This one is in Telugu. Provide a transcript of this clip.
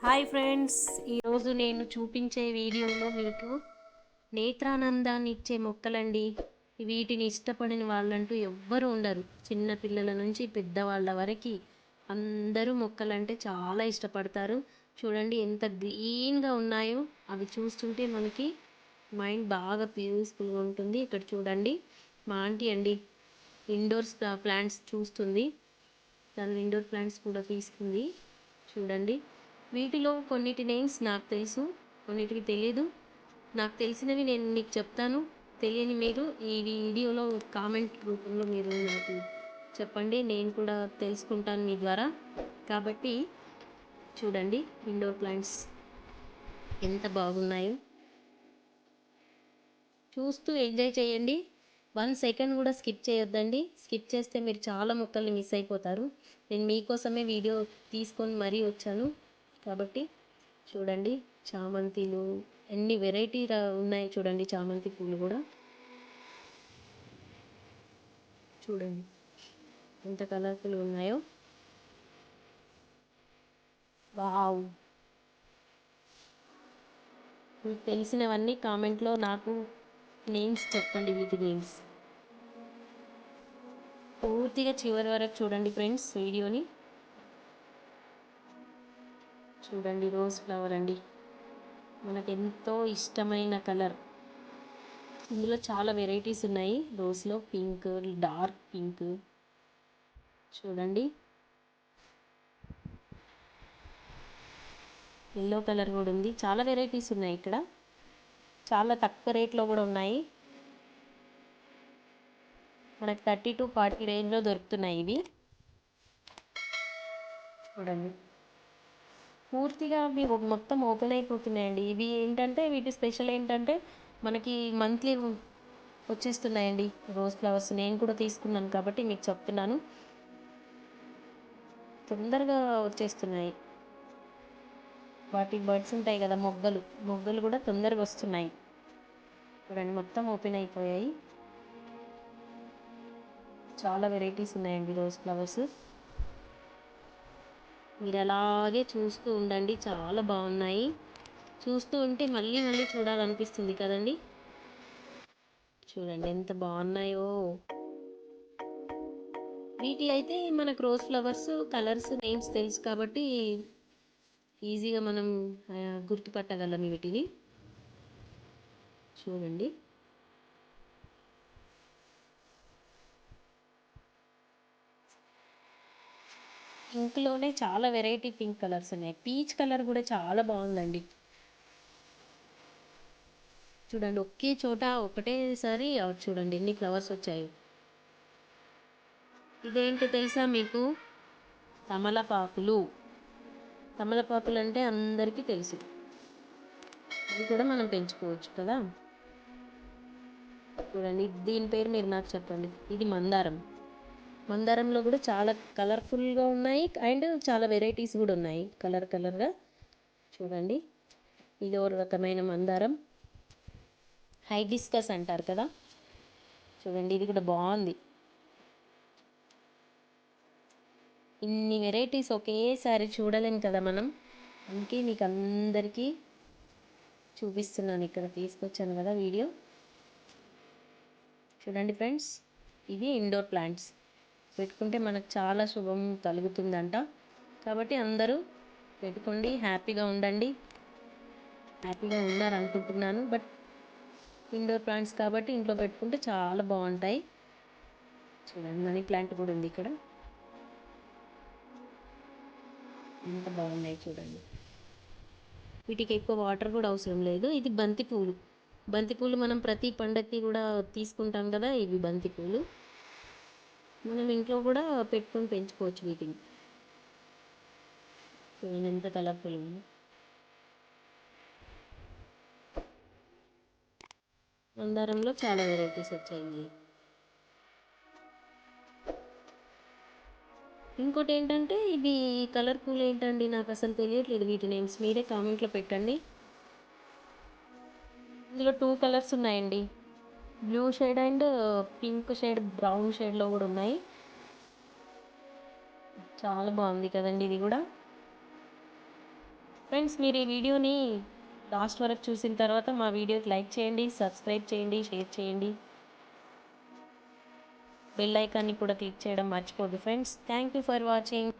హాయ్ ఫ్రెండ్స్, ఈరోజు నేను చూపించే వీడియోలో మీకు నేత్రానందాన్ని ఇచ్చే మొక్కలండి. వీటిని ఇష్టపడిన వాళ్ళంటూ ఎవ్వరు ఉండరు. చిన్న పిల్లల నుంచి పెద్దవాళ్ళ వరకు అందరూ మొక్కలంటే చాలా ఇష్టపడతారు. చూడండి ఎంత గ్రీన్గా ఉన్నాయో. అవి చూస్తుంటే మనకి మైండ్ బాగా పీస్ఫుల్గా ఉంటుంది. ఇక్కడ చూడండి, మా ఆంటీ అండి ఇండోర్స్ ప్లాంట్స్ చూస్తుంది. తను ఇండోర్ ప్లాంట్స్ కూడా తీసుకుంది. చూడండి, వీటిలో కొన్నిటి నేమ్స్ నాకు తెలుసు, కొన్నిటికి తెలియదు. నాకు తెలిసినవి నేను మీకు చెప్తాను. తెలియని మీరు ఈ వీడియోలో కామెంట్ రూపంలో మీరు నాకు చెప్పండి, నేను కూడా తెలుసుకుంటాను మీ ద్వారా. కాబట్టి చూడండి, ఇండోర్ ప్లాంట్స్ ఎంత బాగున్నాయో. చూస్తూ ఎంజాయ్ చేయండి. 1 సెకండ్ కూడా స్కిప్ చేయొద్దండి. స్కిప్ చేస్తే మీరు చాలా మొక్కల్ని మిస్ అయిపోతారు. నేను మీకోసమే వీడియో తీసుకొని మరీ వచ్చాను. కాబట్టి చూడండి, చామంతిలు ఎన్ని వెరైటీ ఉన్నాయి. చూడండి, చామంతి పూలు కూడా చూడండి ఎంత కలర్ఫుల్ ఉన్నాయో. వావ్! మీకు తెలిసినవన్నీ కామెంట్లో నాకు నేమ్స్ చెప్పండి. వీటి నేమ్స్ పూర్తిగా చివరి వరకు చూడండి ఫ్రెండ్స్ వీడియోని. చూడండి, రోజ్ ఫ్లవర్ అండి, మనకు ఎంతో ఇష్టమైన కలర్. ఇందులో చాలా వెరైటీస్ ఉన్నాయి. రోజ్లో పింక్, డార్క్ పింక్, చూడండి ఎల్లో కలర్ కూడా ఉంది. చాలా వెరైటీస్ ఉన్నాయి ఇక్కడ. చాలా తక్కువ రేట్లో కూడా ఉన్నాయి. మనకు 30 to 40 రేంజ్లో దొరుకుతున్నాయి ఇవి. చూడండి, పూర్తిగా అవి మొత్తం ఓపెన్ అయిపోతున్నాయండి. ఇవి ఏంటంటే, వీటి స్పెషల్ ఏంటంటే మనకి మంత్లీ వచ్చేస్తున్నాయండి రోజ్ ఫ్లవర్స్. నేను కూడా తీసుకున్నాను కాబట్టి మీకు చెప్తున్నాను. తొందరగా వచ్చేస్తున్నాయి. వాటి బర్డ్స్ ఉంటాయి కదా, మొగ్గలు మొగ్గలు కూడా తొందరగా వస్తున్నాయి. చూడండి, మొత్తం ఓపెన్ అయిపోయాయి. చాలా వెరైటీస్ ఉన్నాయండి రోజ్ ఫ్లవర్స్. మీరు అలాగే చూస్తూ ఉండండి, చాలా బాగున్నాయి. చూస్తూ ఉంటే మళ్ళీ మళ్ళీ చూడాలనిపిస్తుంది కదండి. చూడండి ఎంత బాగున్నాయో. వీటి అయితే మనకు రోజ్ ఫ్లవర్స్ కలర్స్ నేమ్స్ తెలుసు కాబట్టి ఈజీగా మనం గుర్తుపట్టగలం వీటిని. చూడండి, పింక్లోనే చాలా వెరైటీ పింక్ కలర్స్ ఉన్నాయి. పీచ్ కలర్ కూడా చాలా బాగుందండి. చూడండి, ఒకే చోట ఒకటేసారి చూడండి ఎన్ని ఫ్లవర్స్ వచ్చాయి. ఇదేంటి తెలుసా మీకు? తమలపాకులు. తమలపాకులు అంటే అందరికీ తెలుసు. ఇది కూడా మనం పెంచుకోవచ్చు కదా. చూడండి, దీని పేరు మీరు నాకు చెప్పండి. ఇది మందారం. మందారంలో కూడా చాలా కలర్ఫుల్గా ఉన్నాయి అండ్ చాలా వెరైటీస్ కూడా ఉన్నాయి కలర్ కలర్గా. చూడండి, ఇది ఒక రకమైన మందారం, హైబిస్కస్ అంటారు కదా. చూడండి, ఇది కూడా బాగుంది. ఇన్ని వెరైటీస్ ఒకేసారి చూడలేం కదా మనం. అందుకే మీకు అందరికీ చూపిస్తున్నాను, ఇక్కడ తీసుకొచ్చాను కదా వీడియో. చూడండి ఫ్రెండ్స్, ఇవి ఇండోర్ ప్లాంట్స్. పెట్టుకుంటే మనకు చాలా శుభం కలుగుతుందంట. కాబట్టి అందరూ పెట్టుకోండి, హ్యాపీగా ఉండండి. హ్యాపీగా ఉన్నారనుకుంటున్నాను. బట్ ఇండోర్ ప్లాంట్స్ కాబట్టి ఇంట్లో పెట్టుకుంటే చాలా బాగుంటాయి. చూడండి, మనీ ప్లాంట్ కూడా ఉంది ఇక్కడ. ఎంత బాగున్నాయి చూడండి. వీటికి ఎక్కువ వాటర్ కూడా అవసరం లేదు. ఇది బంతిపూలు. బంతిపూలు మనం ప్రతి పండగకి కూడా తీసుకుంటాం కదా. ఇవి బంతిపూలు మనం ఇంట్లో కూడా పెట్టుకొని పెంచుకోవచ్చు వీటిని. చూడండి ఎంత కలర్ఫుల్ ఉంది. మందారంలో చాలా వెరైటీస్ వచ్చాయి. ఇంకోటి ఏంటంటే, ఇవి కలర్ఫుల్ ఏంటండి, నాకు అసలు తెలియట్లేదు వీటి నేమ్స్. మీరే కామెంట్లో పెట్టండి. ఇందులో 2 కలర్స్ ఉన్నాయండి, blue shade and pink shade, brown షేడ్లో కూడా ఉన్నాయి. చాలా బాగుంది కదండి ఇది కూడా. ఫ్రెండ్స్, మీరు ఈ వీడియోని లాస్ట్ వరకు చూసిన తర్వాత మా వీడియోకి లైక్ చేయండి, సబ్స్క్రైబ్ చేయండి, షేర్ చేయండి. బెల్ ఐకాన్ని కూడా క్లిక్ చేయడం మర్చిపోద్దు friends. Thank you for watching.